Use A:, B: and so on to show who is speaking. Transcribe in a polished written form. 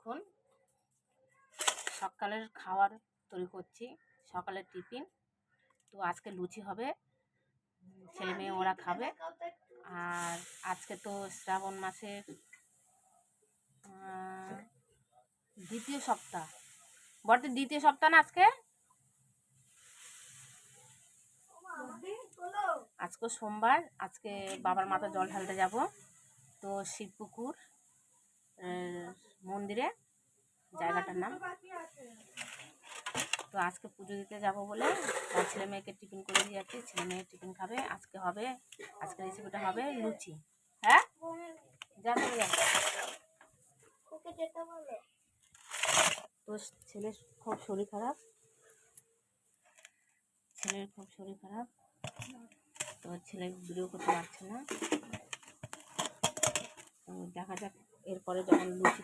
A: দেখুন সকালের খাবার তৈরি করছি, সকালের টিফিন। তো আজকে লুচি হবে, ছেলে মেয়ে ওরা খাবে। আর আজকে তো শ্রাবণ মাসের দ্বিতীয় সপ্তাহ, বটে দ্বিতীয় সপ্তাহ না আজকে? আজকে সোমবার, আজকে বাবার মাথা জল ঢালতে যাব। তো শিবপুকুর মন্দিরে, জায়গাটার নাম। তো আজকে পুজো দিতে যাব বলে ছেলে মেয়েকে টিফিন করে দিয়ে যাচ্ছি, ছেলে মেয়ে টিফিন খাবে। আজকে হবে, আজকে রেসিপিটা হবে লুচি। হ্যাঁ যা চলে যা। তো ছেলের খুব শরীর খারাপ, তো ছেলে ভিডিও করতে পারছে না। তো দেখা যাক এরপরে যখন লুচি